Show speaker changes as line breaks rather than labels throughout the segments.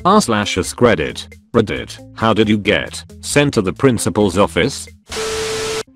r/AskReddit. Reddit. How did you get sent to the principal's office?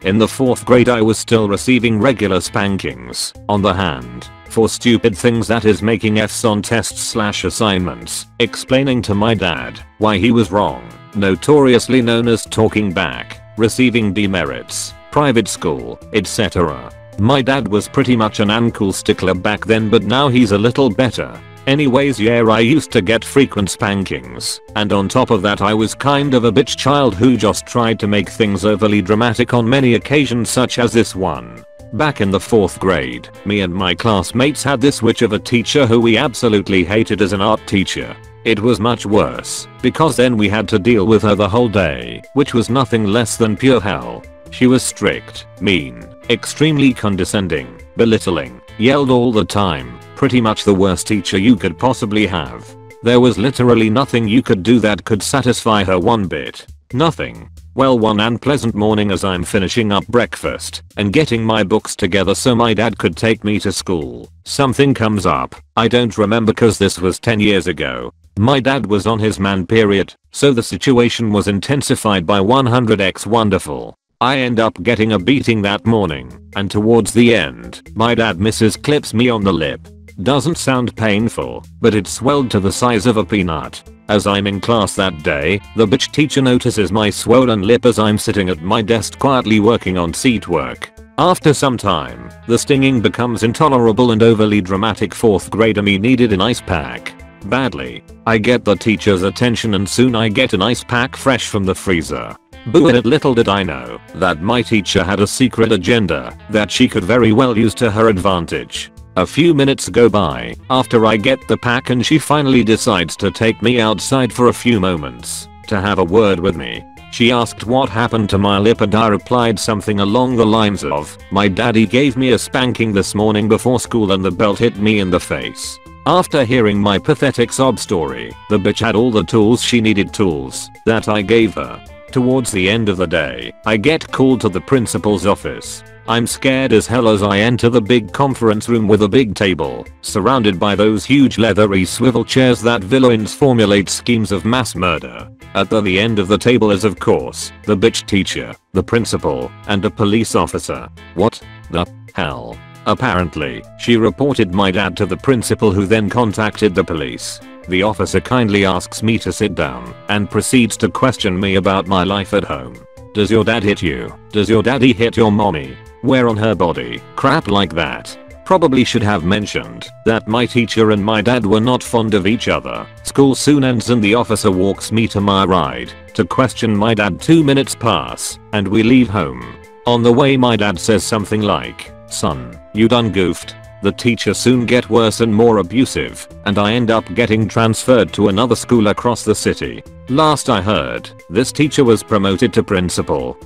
In the 4th grade I was still receiving regular spankings on the hand for stupid things, that is making F's on tests/assignments, explaining to my dad why he was wrong, notoriously known as talking back, receiving demerits, private school, etc. My dad was pretty much an uncool stickler back then, but now he's a little better. Anyways, yeah, I used to get frequent spankings, and on top of that I was kind of a bitch child who just tried to make things overly dramatic on many occasions, such as this one. Back in the 4th grade, me and my classmates had this witch of a teacher who we absolutely hated as an art teacher. It was much worse, because then we had to deal with her the whole day, which was nothing less than pure hell. She was strict, mean, extremely condescending, belittling, yelled all the time, pretty much the worst teacher you could possibly have. There was literally nothing you could do that could satisfy her one bit. Nothing. Well, one unpleasant morning as I'm finishing up breakfast and getting my books together so my dad could take me to school, something comes up. I don't remember cause this was 10 years ago. My dad was on his man period, so the situation was intensified by 100x wonderful. I end up getting a beating that morning, and towards the end, my dad clips me on the lip. Doesn't sound painful, but it swelled to the size of a peanut. As I'm in class that day, the bitch teacher notices my swollen lip as I'm sitting at my desk quietly working on seat work. After some time, the stinging becomes intolerable and overly dramatic. 4th grader me needed an ice pack badly. I get the teacher's attention and soon I get an ice pack fresh from the freezer. Boo it, little did I know that my teacher had a secret agenda that she could very well use to her advantage. A few minutes go by after I get the pack and she finally decides to take me outside for a few moments to have a word with me. She asked what happened to my lip and I replied something along the lines of, "My daddy gave me a spanking this morning before school and the belt hit me in the face." After hearing my pathetic sob story, the bitch had all the tools she needed, tools that I gave her. Towards the end of the day, I get called to the principal's office. I'm scared as hell as I enter the big conference room with a big table, surrounded by those huge leathery swivel chairs that villains formulate schemes of mass murder. At the end of the table is, of course, the bitch teacher, the principal, and a police officer. What the hell? Apparently, she reported my dad to the principal, who then contacted the police. The officer kindly asks me to sit down and proceeds to question me about my life at home. Does your dad hit you? Does your daddy hit your mommy? Where on her body? Crap like that. Probably should have mentioned that my teacher and my dad were not fond of each other. School soon ends and the officer walks me to my ride to question my dad. 2 minutes pass and we leave home. On the way my dad says something like, "Son, you done goofed." The teacher soon get worse and more abusive, and I end up getting transferred to another school across the city. Last I heard, this teacher was promoted to principal.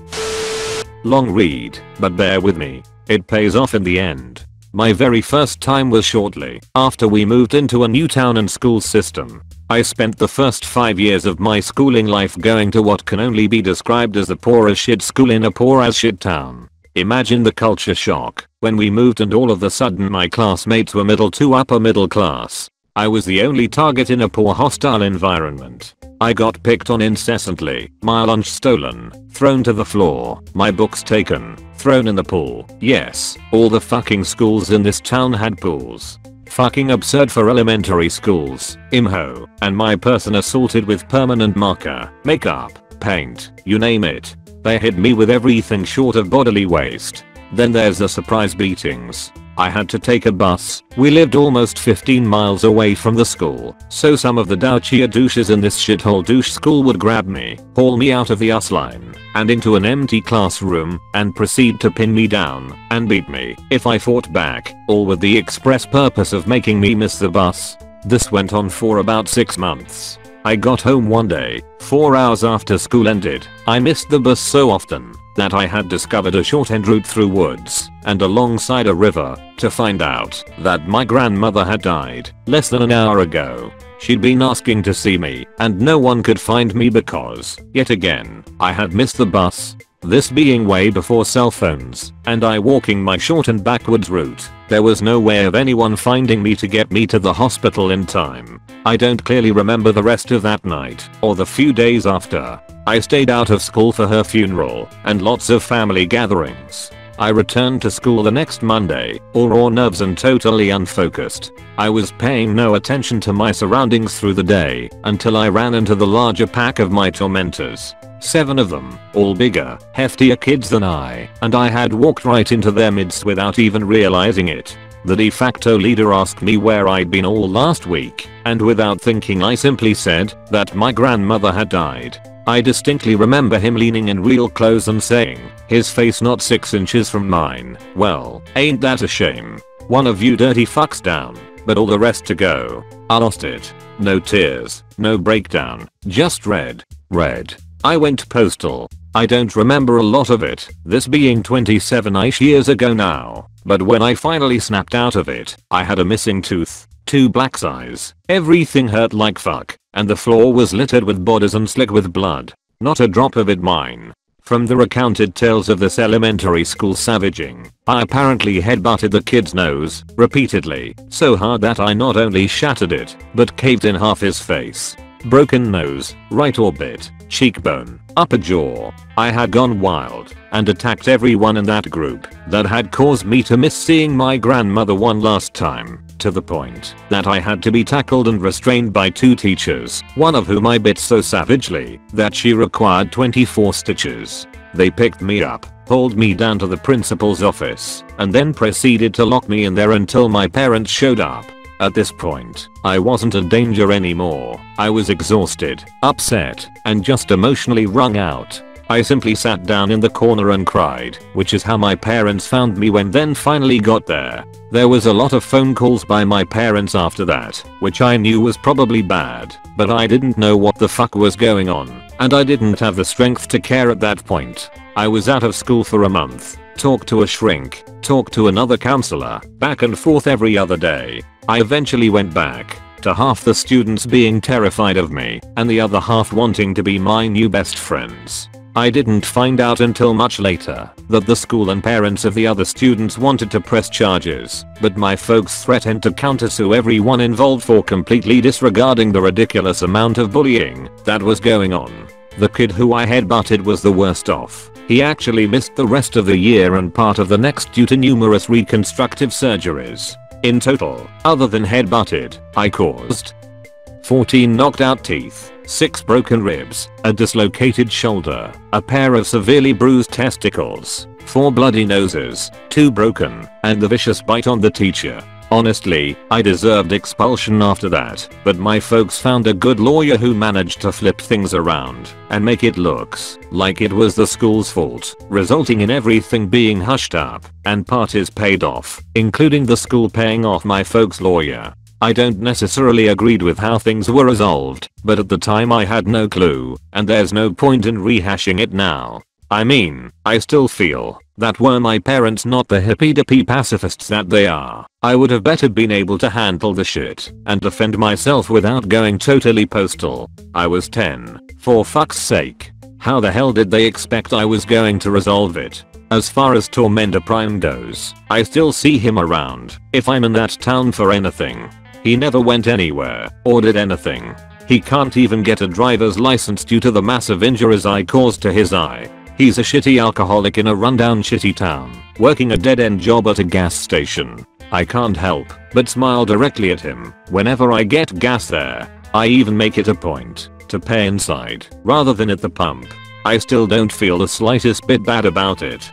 Long read, but bear with me. It pays off in the end. My very first time was shortly after we moved into a new town and school system. I spent the first 5 years of my schooling life going to what can only be described as the poor as shit school in a poor as shit town. Imagine the culture shock when we moved and all of a sudden my classmates were middle to upper middle class. I was the only target in a poor hostile environment. I got picked on incessantly, my lunch stolen, thrown to the floor, my books taken, thrown in the pool. Yes, all the fucking schools in this town had pools. Fucking absurd for elementary schools, imho, and my person assaulted with permanent marker, makeup, paint, you name it. They hit me with everything short of bodily waste. Then there's the surprise beatings. I had to take a bus. We lived almost 15 miles away from the school, so some of the douchier douches in this shithole douche school would grab me, haul me out of the us line, and into an empty classroom, and proceed to pin me down and beat me if I fought back, all with the express purpose of making me miss the bus. This went on for about 6 months. I got home one day, 4 hours after school ended. I missed the bus so often that I had discovered a short-end route through woods and alongside a river to find out that my grandmother had died less than an hour ago. She'd been asking to see me and no one could find me because, yet again, I had missed the bus. This being way before cell phones, and I walking my short and backwards route, there was no way of anyone finding me to get me to the hospital in time. I don't clearly remember the rest of that night, or the few days after. I stayed out of school for her funeral, and lots of family gatherings. I returned to school the next Monday, all raw nerves and totally unfocused. I was paying no attention to my surroundings through the day, until I ran into the larger pack of my tormentors. 7 of them, all bigger, heftier kids than I, and I had walked right into their midst without even realizing it. The de facto leader asked me where I'd been all last week, and without thinking I simply said that my grandmother had died. I distinctly remember him leaning in real close and saying, his face not 6 inches from mine, "Well, ain't that a shame? One of you dirty fucks down, but all the rest to go." I lost it. No tears, no breakdown, just red. I went postal. I don't remember a lot of it, this being 27-ish years ago now, but when I finally snapped out of it, I had a missing tooth, 2 black eyes, everything hurt like fuck, and the floor was littered with bodies and slick with blood. Not a drop of it mine. From the recounted tales of this elementary school savaging, I apparently headbutted the kid's nose repeatedly, so hard that I not only shattered it, but caved in half his face. Broken nose, right orbit, cheekbone, upper jaw. I had gone wild and attacked everyone in that group that had caused me to miss seeing my grandmother one last time, to the point that I had to be tackled and restrained by 2 teachers, one of whom I bit so savagely that she required 24 stitches. They picked me up, hauled me down to the principal's office, and then proceeded to lock me in there until my parents showed up. At this point, I wasn't in danger anymore. I was exhausted, upset, and just emotionally wrung out. I simply sat down in the corner and cried, which is how my parents found me when then finally got there. There was a lot of phone calls by my parents after that, which I knew was probably bad, but I didn't know what the fuck was going on, and I didn't have the strength to care at that point. I was out of school for a month, talked to a shrink, talked to another counselor, back and forth every other day. I eventually went back, to half the students being terrified of me, and the other half wanting to be my new best friends. I didn't find out until much later that the school and parents of the other students wanted to press charges, but my folks threatened to countersue everyone involved for completely disregarding the ridiculous amount of bullying that was going on. The kid who I headbutted was the worst off. He actually missed the rest of the year and part of the next due to numerous reconstructive surgeries. In total, other than headbutted, I caused 14 knocked out teeth, 6 broken ribs, a dislocated shoulder, a pair of severely bruised testicles, 4 bloody noses, 2 broken, and the vicious bite on the teacher. Honestly, I deserved expulsion after that, but my folks found a good lawyer who managed to flip things around and make it looks like it was the school's fault, resulting in everything being hushed up and parties paid off, including the school paying off my folks' lawyer. I don't necessarily agreed with how things were resolved, but at the time I had no clue, and there's no point in rehashing it now. I mean, I still feel that were my parents not the hippy-dippy pacifists that they are, I would have better been able to handle the shit and defend myself without going totally postal. I was 10, for fuck's sake. How the hell did they expect I was going to resolve it? As far as Tormenta Prime goes, I still see him around if I'm in that town for anything. He never went anywhere or did anything. He can't even get a driver's license due to the massive injuries I caused to his eye. He's a shitty alcoholic in a rundown shitty town, working a dead-end job at a gas station. I can't help but smile directly at him whenever I get gas there. I even make it a point to pay inside rather than at the pump. I still don't feel the slightest bit bad about it.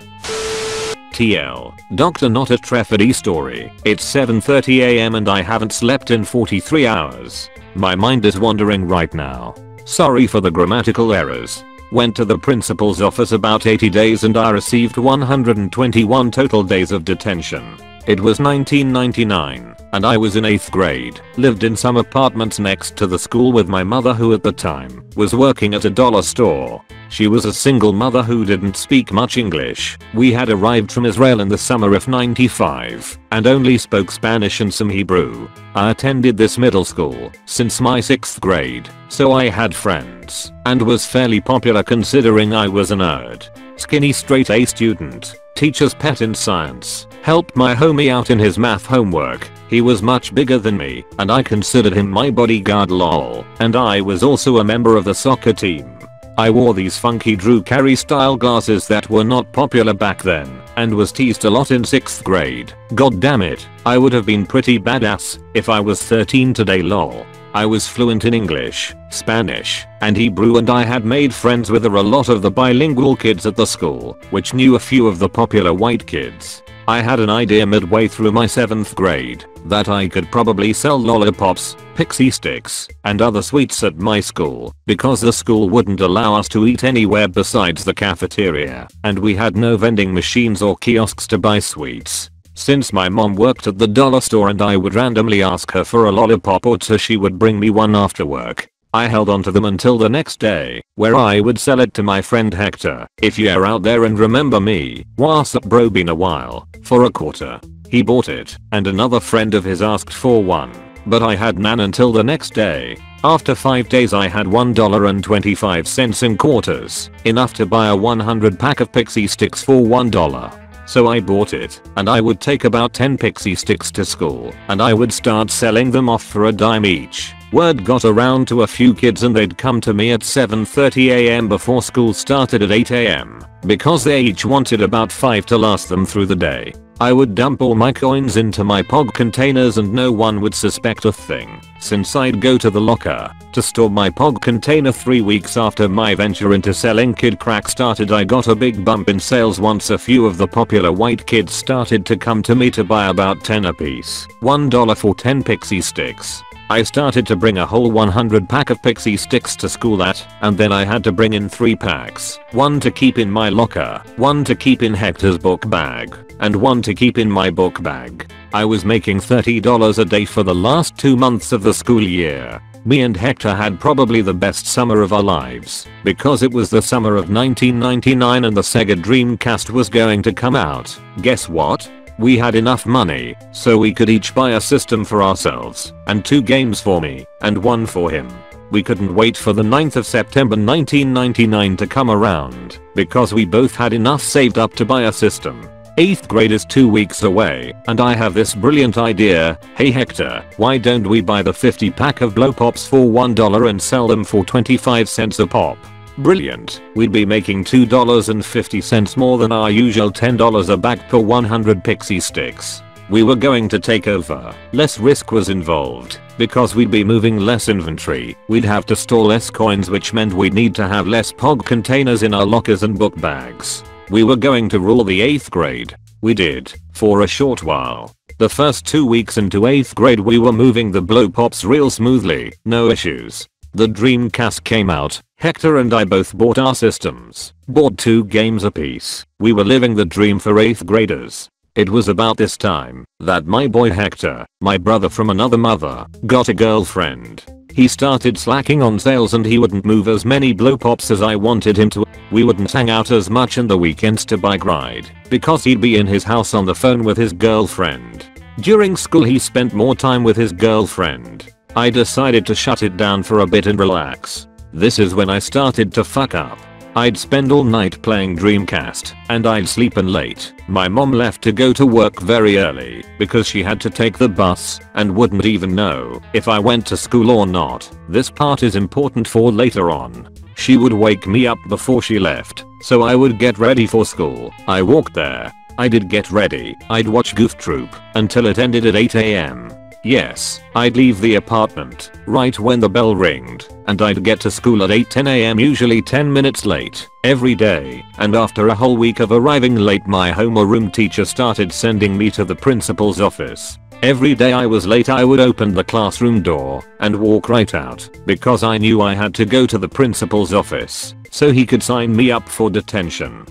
TL. Doctor, not a Trefedy story. It's 7:30 AM and I haven't slept in 43 hours. My mind is wandering right now. Sorry for the grammatical errors. Went to the principal's office about 80 days and I received 121 total days of detention. It was 1999 and I was in 8th grade, lived in some apartments next to the school with my mother who at the time was working at a dollar store. She was a single mother who didn't speak much English. We had arrived from Israel in the summer of '95 and only spoke Spanish and some Hebrew. I attended this middle school since my 6th grade, so I had friends and was fairly popular considering I was a nerd. Skinny straight A student. Teacher's pet in science. Helped my homie out in his math homework. He was much bigger than me and I considered him my bodyguard lol. And I was also a member of the soccer team. I wore these funky Drew Carey style glasses that were not popular back then and was teased a lot in 6th grade. God damn it, I would have been pretty badass if I was 13 today lol. I was fluent in English, Spanish, and Hebrew and I had made friends with a lot of the bilingual kids at the school, which knew a few of the popular white kids. I had an idea midway through my 7th grade that I could probably sell lollipops, pixie sticks, and other sweets at my school because the school wouldn't allow us to eat anywhere besides the cafeteria and we had no vending machines or kiosks to buy sweets. Since my mom worked at the dollar store and I would randomly ask her for a lollipop or two, she would bring me one after work. I held onto them until the next day, where I would sell it to my friend Hector. If you're out there and remember me, what's up bro, been a while, for a quarter. He bought it, and another friend of his asked for one, but I had none until the next day. After 5 days I had $1.25 in quarters, enough to buy a 100 pack of pixie sticks for $1. So I bought it, and I would take about 10 pixie sticks to school, and I would start selling them off for a dime each. Word got around to a few kids and they'd come to me at 7:30 AM before school started at 8 AM, because they each wanted about 5 to last them through the day. I would dump all my coins into my POG containers and no one would suspect a thing, since I'd go to the locker to store my POG container. 3 weeks after my venture into selling kid crack started, I got a big bump in sales once a few of the popular white kids started to come to me to buy about 10 apiece, $1 for 10 pixie sticks. I started to bring a whole 100 pack of pixie sticks to school and then I had to bring in 3 packs, one to keep in my locker, one to keep in Hector's book bag, and one to keep in my book bag. I was making $30 a day for the last 2 months of the school year. Me and Hector had probably the best summer of our lives, because it was the summer of 1999 and the Sega Dreamcast was going to come out. Guess what? We had enough money, so we could each buy a system for ourselves, and 2 games for me, and 1 for him. We couldn't wait for the 9th of September 1999 to come around, because we both had enough saved up to buy a system. 8th grade is 2 weeks away, and I have this brilliant idea. Hey Hector, why don't we buy the 50 pack of blow pops for $1 and sell them for 25 cents a pop? Brilliant, we'd be making $2.50 more than our usual $10 a bag per 100 pixie sticks. We were going to take over. Less risk was involved, because we'd be moving less inventory, we'd have to store less coins, which meant we'd need to have less POG containers in our lockers and book bags. We were going to rule the 8th grade. We did, for a short while. The first 2 weeks into 8th grade we were moving the blow pops real smoothly, no issues. The Dreamcast came out, Hector and I both bought our systems, bought 2 games apiece. We were living the dream for 8th graders. It was about this time that my boy Hector, my brother from another mother, got a girlfriend. He started slacking on sales and he wouldn't move as many blow pops as I wanted him to. We wouldn't hang out as much in the weekends to bike ride, because he'd be in his house on the phone with his girlfriend. During school he spent more time with his girlfriend. I decided to shut it down for a bit and relax. This is when I started to fuck up. I'd spend all night playing Dreamcast, and I'd sleep in late. My mom left to go to work very early, because she had to take the bus, and wouldn't even know if I went to school or not. This part is important for later on. She would wake me up before she left, so I would get ready for school. I walked there. I did get ready. I'd watch Goof Troop until it ended at 8 AM. Yes, I'd leave the apartment right when the bell ringed, and I'd get to school at 8:10 AM, usually 10 minutes late, every day. And after a whole week of arriving late, my homeroom teacher started sending me to the principal's office. Every day I was late I would open the classroom door and walk right out, because I knew I had to go to the principal's office so he could sign me up for detention.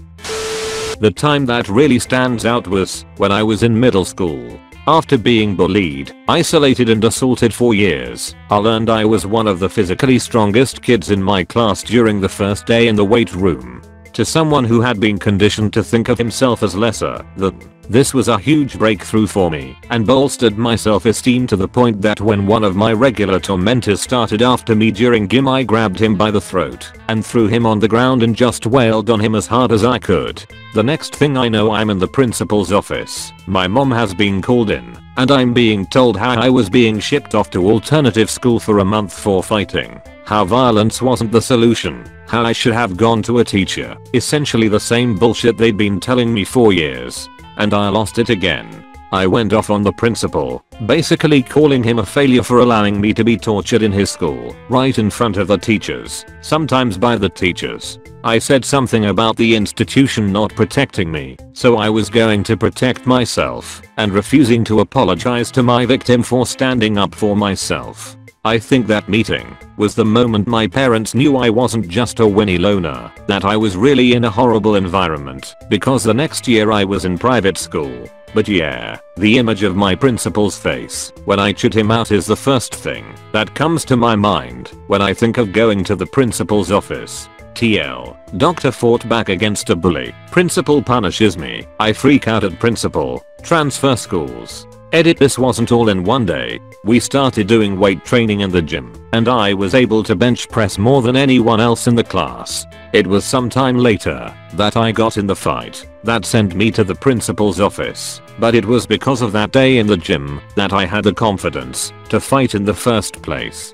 The time that really stands out was when I was in middle school. After being bullied, isolated and assaulted for years, I learned I was one of the physically strongest kids in my class during the first day in the weight room. To someone who had been conditioned to think of himself as lesser than, This was a huge breakthrough for me and bolstered my self-esteem to the point that when one of my regular tormentors started after me during gym, I grabbed him by the throat and threw him on the ground and just wailed on him as hard as I could. The next thing I know, I'm in the principal's office. My mom has been called in and I'm being told how I was being shipped off to alternative school for a month for fighting. How violence wasn't the solution. How I should have gone to a teacher. Essentially the same bullshit they'd been telling me for years. And I lost it again. I went off on the principal, basically calling him a failure for allowing me to be tortured in his school, right in front of the teachers, sometimes by the teachers. I said something about the institution not protecting me, so I was going to protect myself, and refusing to apologize to my victim for standing up for myself. I think that meeting was the moment my parents knew I wasn't just a whiny loner, that I was really in a horrible environment, because the next year I was in private school. But yeah, the image of my principal's face when I chewed him out is the first thing that comes to my mind when I think of going to the principal's office. TL. Doctor fought back against a bully. Principal punishes me. I freak out at principal. Transfer schools. Edit. This wasn't all in one day. We started doing weight training in the gym, and I was able to bench press more than anyone else in the class. It was sometime later that I got in the fight that sent me to the principal's office, but it was because of that day in the gym that I had the confidence to fight in the first place.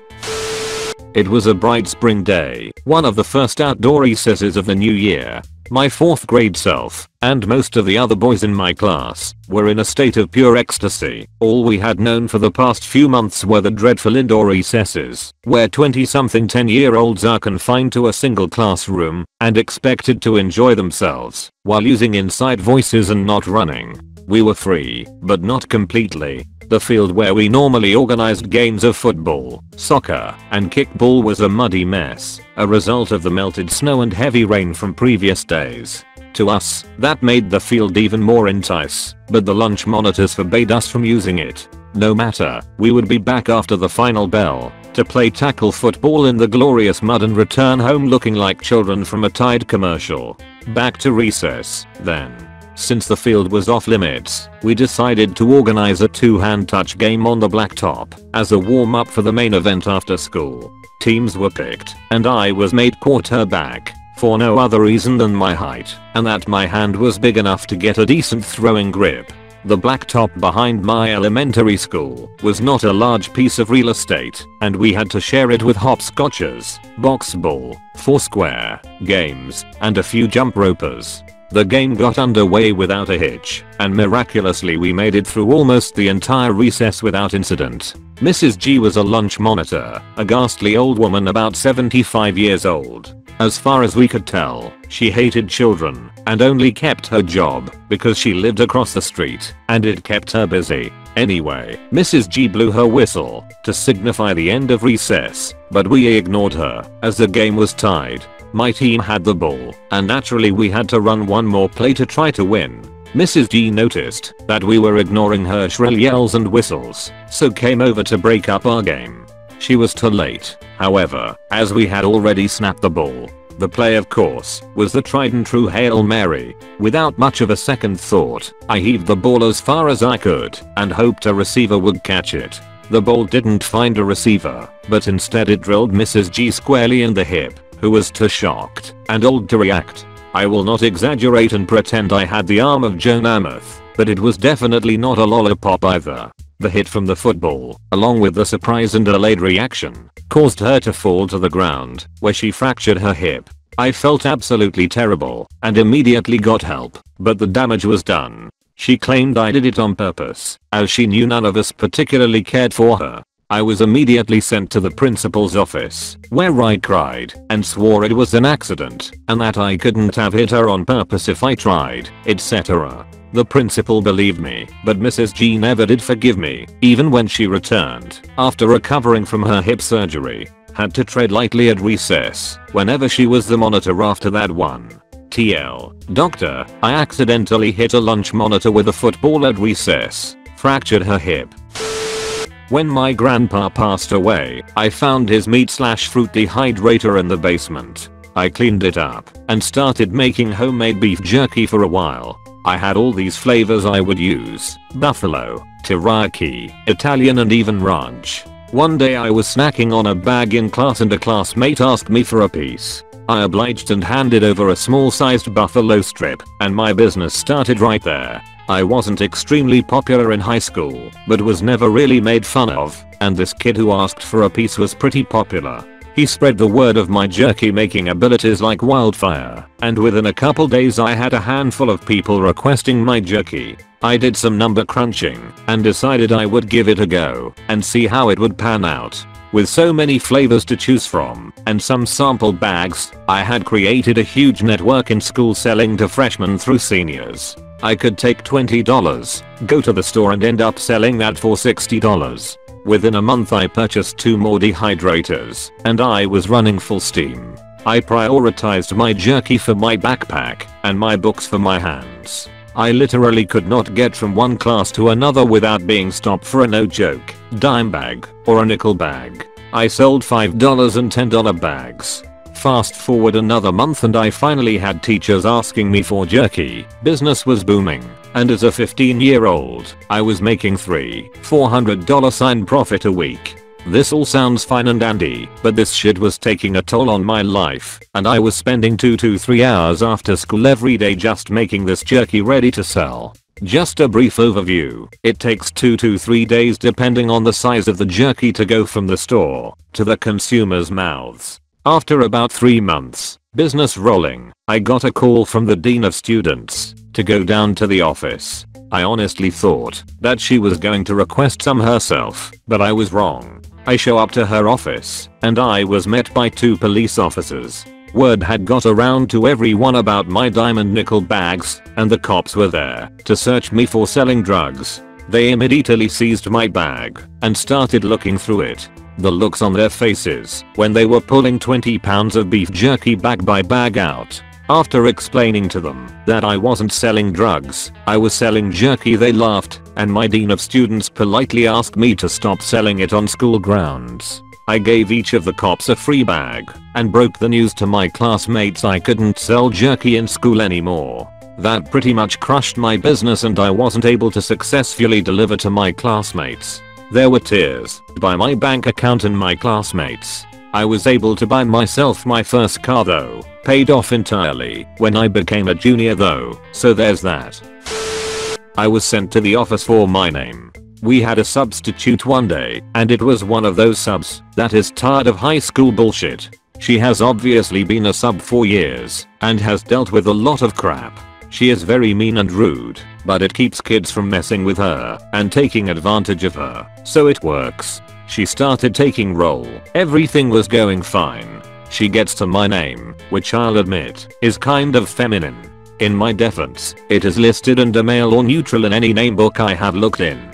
It was a bright spring day, one of the first outdoor recesses of the new year. My 4th grade self and most of the other boys in my class were in a state of pure ecstasy. All we had known for the past few months were the dreadful indoor recesses, where 20-something 10-year-olds are confined to a single classroom and expected to enjoy themselves while using inside voices and not running. We were free, but not completely. The field where we normally organized games of football, soccer, and kickball was a muddy mess, a result of the melted snow and heavy rain from previous days. To us, that made the field even more intense, but the lunch monitors forbade us from using it. No matter, we would be back after the final bell to play tackle football in the glorious mud and return home looking like children from a Tide commercial. Back to recess, then. Since the field was off limits, we decided to organize a 2-hand touch game on the blacktop as a warm-up for the main event after school. Teams were picked, and I was made quarterback for no other reason than my height and that my hand was big enough to get a decent throwing grip. The blacktop behind my elementary school was not a large piece of real estate, and we had to share it with hopscotchers, box ball, foursquare, games, and a few jump ropers. The game got underway without a hitch, and miraculously we made it through almost the entire recess without incident. Mrs. G was a lunch monitor, a ghastly old woman about 75 years old. As far as we could tell, she hated children and only kept her job because she lived across the street and it kept her busy. Anyway, Mrs. G blew her whistle to signify the end of recess, but we ignored her as the game was tied. My team had the ball, and naturally we had to run one more play to try to win. Mrs. G noticed that we were ignoring her shrill yells and whistles, so came over to break up our game. She was too late, however, as we had already snapped the ball. The play, of course, was the tried and true Hail Mary. Without much of a second thought, I heaved the ball as far as I could and hoped a receiver would catch it. The ball didn't find a receiver, but instead it drilled Mrs. G squarely in the hip, who was too shocked and old to react. I will not exaggerate and pretend I had the arm of Joe Namath, but it was definitely not a lollipop either. The hit from the football, along with the surprise and delayed reaction, caused her to fall to the ground, where she fractured her hip. I felt absolutely terrible and immediately got help, but the damage was done. She claimed I did it on purpose, as she knew none of us particularly cared for her. I was immediately sent to the principal's office, where I cried and swore it was an accident and that I couldn't have hit her on purpose if I tried, etc. The principal believed me, but Mrs. G never did forgive me, even when she returned after recovering from her hip surgery. Had to tread lightly at recess whenever she was the monitor after that one. TL. Doctor, I accidentally hit a lunch monitor with a football at recess. Fractured her hip. When my grandpa passed away, I found his meat/fruit dehydrator in the basement. I cleaned it up and started making homemade beef jerky for a while. I had all these flavors I would use: buffalo, teriyaki, Italian, and even ranch. One day I was snacking on a bag in class and a classmate asked me for a piece. I obliged and handed over a small sized buffalo strip, and my business started right there. I wasn't extremely popular in high school, but was never really made fun of, and this kid who asked for a piece was pretty popular. He spread the word of my jerky making abilities like wildfire, and within a couple days I had a handful of people requesting my jerky. I did some number crunching and decided I would give it a go and see how it would pan out. With so many flavors to choose from and some sample bags, I had created a huge network in school selling to freshmen through seniors. I could take $20, go to the store and end up selling that for $60. Within a month I purchased 2 more dehydrators, and I was running full steam. I prioritized my jerky for my backpack and my books for my hands. I literally could not get from one class to another without being stopped for a no joke dime bag or a nickel bag. I sold $5 and $10 bags. Fast forward another month and I finally had teachers asking me for jerky. Business was booming, and as a 15-year-old, I was making $300-400 profit a week. This all sounds fine and dandy, but this shit was taking a toll on my life, and I was spending 2 to 3 hours after school every day just making this jerky ready to sell. Just a brief overview, it takes 2 to 3 days depending on the size of the jerky to go from the store to the consumer's mouths. After about 3 months, business rolling, I got a call from the dean of students to go down to the office. I honestly thought that she was going to request some herself, but I was wrong. I show up to her office, and I was met by 2 police officers. Word had got around to everyone about my diamond nickel bags, and the cops were there to search me for selling drugs. They immediately seized my bag and started looking through it. The looks on their faces when they were pulling 20 pounds of beef jerky bag by bag out. After explaining to them that I wasn't selling drugs, I was selling jerky, they laughed, and my dean of students politely asked me to stop selling it on school grounds. I gave each of the cops a free bag and broke the news to my classmates I couldn't sell jerky in school anymore. That pretty much crushed my business and I wasn't able to successfully deliver to my classmates. There were tears by my bank account and my classmates. I was able to buy myself my first car though, paid off entirely when I became a junior though, so there's that. I was sent to the office for my name. We had a substitute one day, and it was one of those subs that is tired of high school bullshit. She has obviously been a sub for years and has dealt with a lot of crap. She is very mean and rude, but it keeps kids from messing with her and taking advantage of her, so it works. She started taking roll. Everything was going fine. She gets to my name, which I'll admit is kind of feminine. In my defense, it is listed under male or neutral in any name book I have looked in.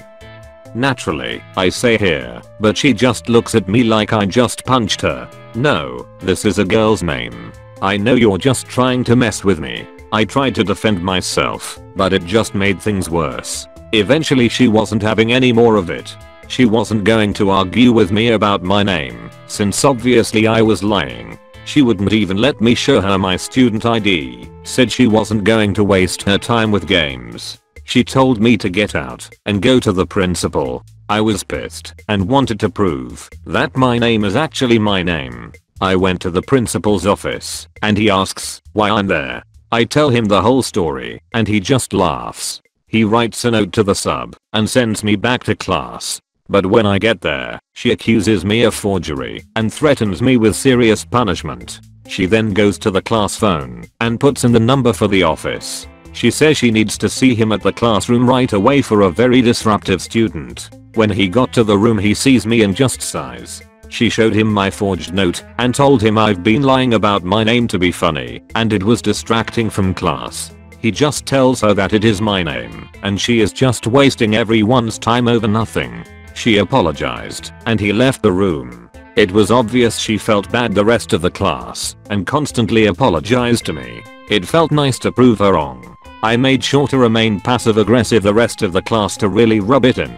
Naturally, I say here, but she just looks at me like I just punched her. No, this is a girl's name. I know you're just trying to mess with me. I tried to defend myself, but it just made things worse. Eventually she wasn't having any more of it. She wasn't going to argue with me about my name, since obviously I was lying. She wouldn't even let me show her my student ID, said she wasn't going to waste her time with games. She told me to get out and go to the principal. I was pissed and wanted to prove that my name is actually my name. I went to the principal's office and he asks why I'm there. I tell him the whole story and he just laughs. He writes a note to the sub and sends me back to class. But when I get there, she accuses me of forgery and threatens me with serious punishment. She then goes to the class phone and puts in the number for the office. She says she needs to see him at the classroom right away for a very disruptive student. When he got to the room he sees me and just sighs. She showed him my forged note and told him I've been lying about my name to be funny and it was distracting from class. He just tells her that it is my name and she is just wasting everyone's time over nothing. She apologized and he left the room. It was obvious she felt bad the rest of the class and constantly apologized to me. It felt nice to prove her wrong. I made sure to remain passive aggressive the rest of the class to really rub it in.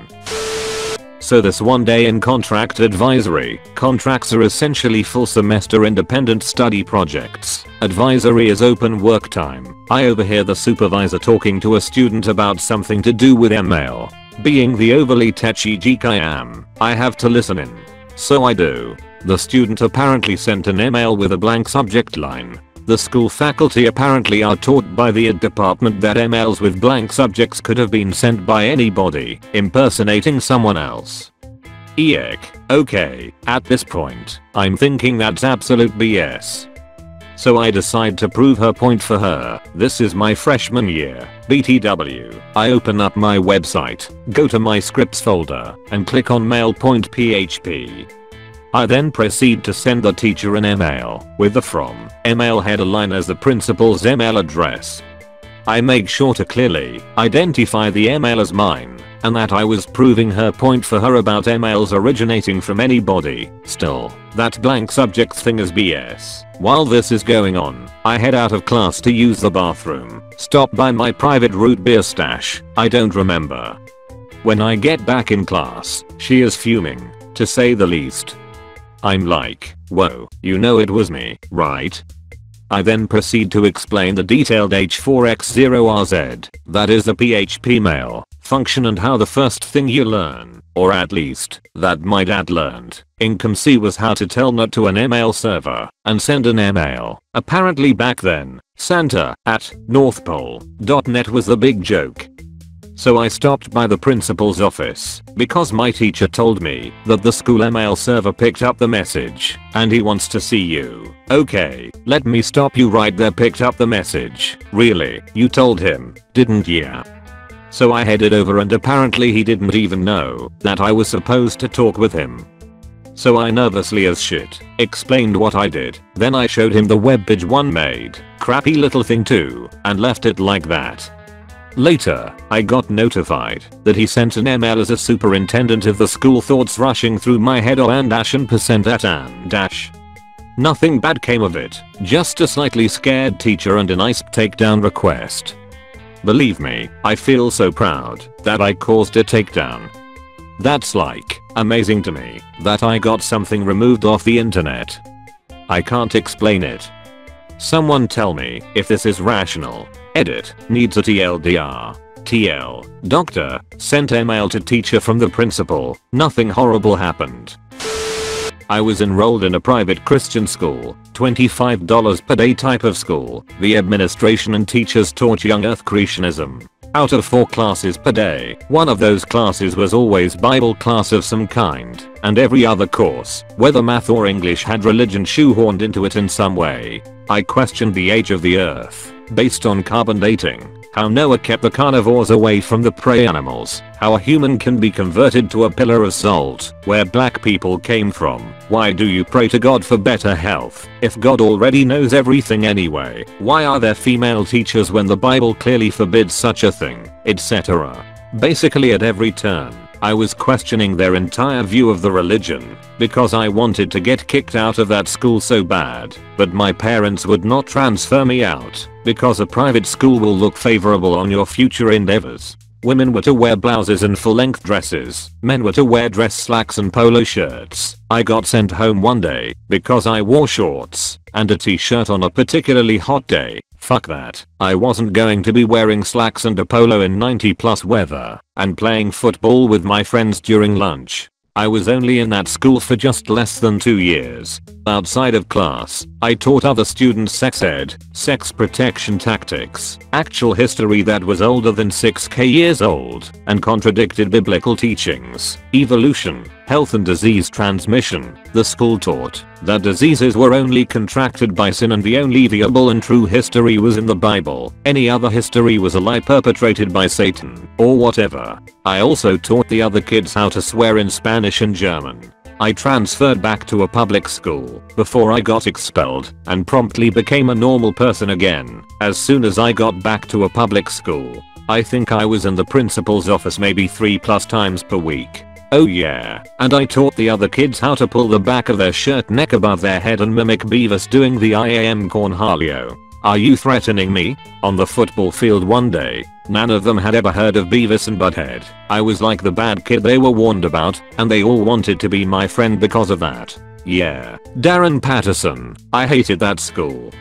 So this one day in contract advisory, contracts are essentially full semester independent study projects. Advisory is open work time. I overhear the supervisor talking to a student about something to do with email. Being the overly touchy geek I am, I have to listen in. So I do. The student apparently sent an email with a blank subject line. The school faculty apparently are taught by the ed department that emails with blank subjects could have been sent by anybody impersonating someone else. Eek. Okay, at this point, I'm thinking that's absolute BS. So I decide to prove her point for her. This is my freshman year, BTW. I open up my website, go to my scripts folder, and click on mail.php. I then proceed to send the teacher an email with the from email header line as the principal's email address. I make sure to clearly identify the email as mine and that I was proving her point for her about emails originating from anybody. Still, that blank subject thing is BS. While this is going on, I head out of class to use the bathroom, stop by my private root beer stash, I don't remember. When I get back in class, she is fuming, to say the least. I'm like, whoa, you know it was me, right? I then proceed to explain the detailed H4X0RZ, that is the PHP mail, function and how the first thing you learn, or at least, that my dad learned, in ComC was how to telnet to an email server, and send an email. Apparently back then, Santa at northpole.net was the big joke. So I stopped by the principal's office because my teacher told me that the school email server picked up the message and he wants to see you. Okay, let me stop you right there. Picked up the message. Really? You told him, didn't ya? So I headed over and apparently he didn't even know that I was supposed to talk with him. So I nervously as shit explained what I did. Then I showed him the webpage one made. Crappy little thing too, and left it like that. Later, I got notified that he sent an email as a superintendent of the school. Thoughts rushing through my head. Nothing bad came of it, just a slightly scared teacher and a nice takedown request. Believe me, I feel so proud that I caused a takedown. That's like amazing to me that I got something removed off the internet. I can't explain it. Someone tell me if this is rational. Edit needs a TLDR. TL. Doctor sent email to teacher from the principal. Nothing horrible happened. I was enrolled in a private Christian school, $25 per day type of school. The administration and teachers taught young earth creationism. Out of 4 classes per day, one of those classes was always Bible class of some kind, and every other course, whether math or English, had religion shoehorned into it in some way. I questioned the age of the earth, based on carbon dating, how Noah kept the carnivores away from the prey animals, how a human can be converted to a pillar of salt, where black people came from, why do you pray to God for better health, if God already knows everything anyway, why are there female teachers when the Bible clearly forbids such a thing, etc. Basically at every turn, I was questioning their entire view of the religion, because I wanted to get kicked out of that school so bad, but my parents would not transfer me out, because a private school will look favorable on your future endeavors. Women were to wear blouses and full-length dresses, men were to wear dress slacks and polo shirts. I got sent home one day, because I wore shorts, and a t-shirt on a particularly hot day. Fuck that. I wasn't going to be wearing slacks and a polo in 90+ weather, and playing football with my friends during lunch. I was only in that school for just less than 2 years. Outside of class, I taught other students sex ed, sex protection tactics, actual history that was older than 6k years old, and contradicted biblical teachings, evolution, health and disease transmission. The school taught that diseases were only contracted by sin and the only viable and true history was in the Bible. Any other history was a lie perpetrated by Satan, or whatever. I also taught the other kids how to swear in Spanish and German. I transferred back to a public school before I got expelled and promptly became a normal person again. As soon as I got back to a public school, I think I was in the principal's office maybe 3+ times per week. Oh yeah, and I taught the other kids how to pull the back of their shirt neck above their head and mimic Beavis doing the I am Cornholio. Are you threatening me? On the football field one day, none of them had ever heard of Beavis and Butthead. I was like the bad kid they were warned about, and they all wanted to be my friend because of that. Yeah. Darren Patterson. I hated that school.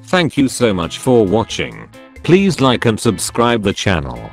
Thank you so much for watching. Please like and subscribe the channel.